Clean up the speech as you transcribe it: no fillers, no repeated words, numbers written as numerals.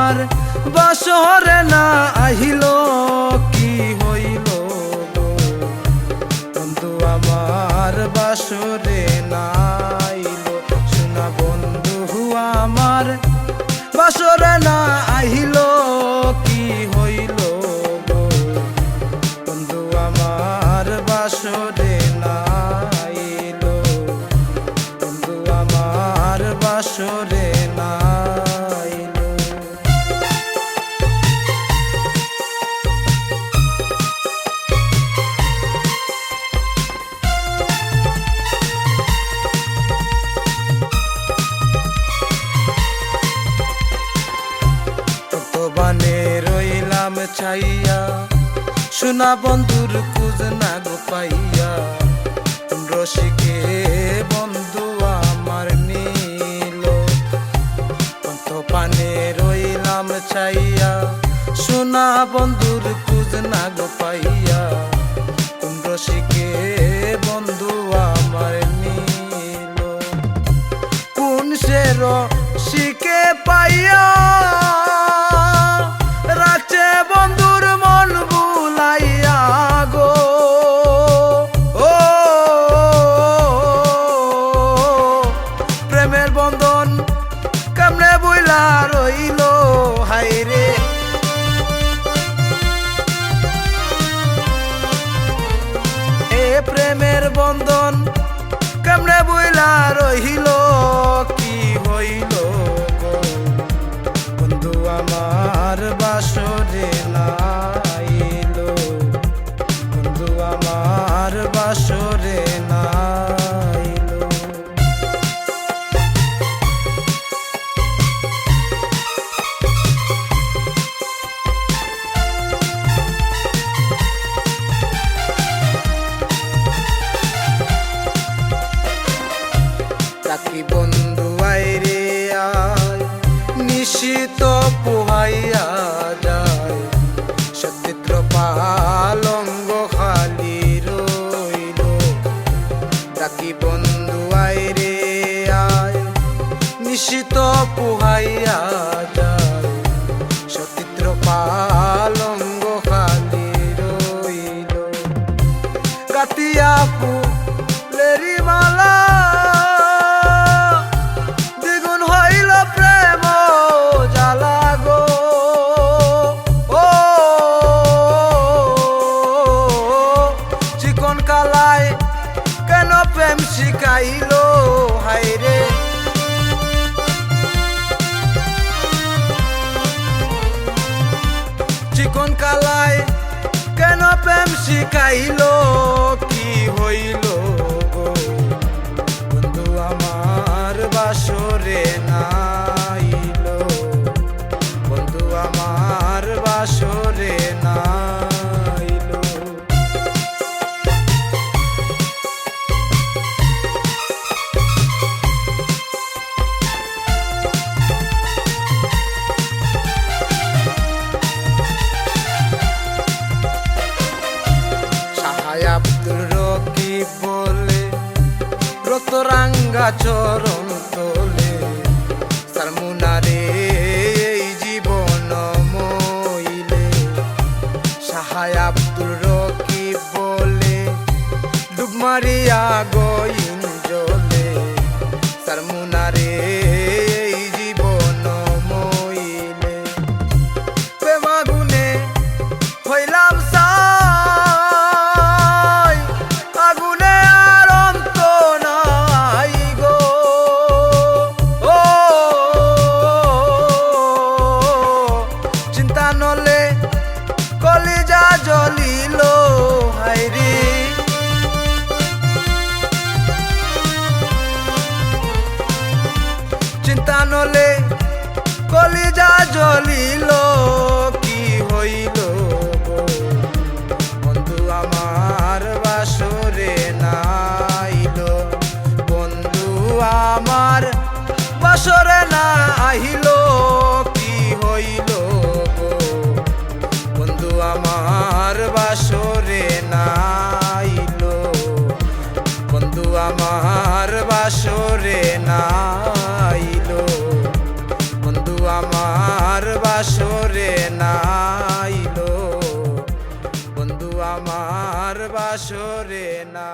আমার বাসরে না আহিল কি হইল গো বন্ধু আমার বাসরে না আইল সোনা বন্ধু আমার বাসরে না আহিল কি হইল গো বন্ধু আমার বাসরে না আইল বন্ধু আমার বাসরে না আইল। বানে রইলাম চাইয়া সোনা বন্ধুর কুজ না গো পাইয়া রসিকে বন্ধু আমার নীল কত পানে রইলাম চাইয়া সোনা বন্ধুর কুজ না গো পাইয়া রসিকে বন্ধু আমার নীল কোন সে রসিকে পাইয়া রাখছে বন্ধুর মন বুলাইয়া গো ও প্রেমের বন্ধন কেমনে বইলা রইল হাইরে এ প্রেমের বন্ধন কেমনে বইলা রহিল কি হইল গো বন্ধু আমার বাসরে না আইল বন্ধু আমার বাসরে না আইল। রাখি বন্ধু আইরে আয় নিশিত পোহাইয়া যায় সচিত্র পালঙ্গ খালি রইল রাখি বন্ধু আইরে আয় নিশিত পোহাইয়া যায় সচিত্র পালঙ্গ খালি রইল কাতিয়া ফুলেরি মালা কালায় কেন প্রেম শিখাইল হাইরে চিকন কালায় কেন প্রেম শিখাইল কি হইল গো বন্ধু আমার বাসরে না আইল বন্ধু আমার বাসরে না আব্দুল রকিব বলে রক্তরাঙ্গা চরণ তোলে সারমুনারে এই জীবন মইলে সাহায় আব্দুল রকিব বলে ডুব মারিয়া গইন জলে সারমুনারে এই জীবন মইলে প্রেমাগুনে হইলাম কলিজা জ্বলিল হাইরে চিন্তা নলে কলিজা জ্বলিল কি হইল গো বন্ধু আমার বাসরে না আইল বন্ধু আমার বাসরে না আহিল কি হইল গো বন্ধু আমার বাসরে না আইল বন্ধু আমার বাসরে না আইল বন্ধু আমার বাসরে আমার বাসরে না।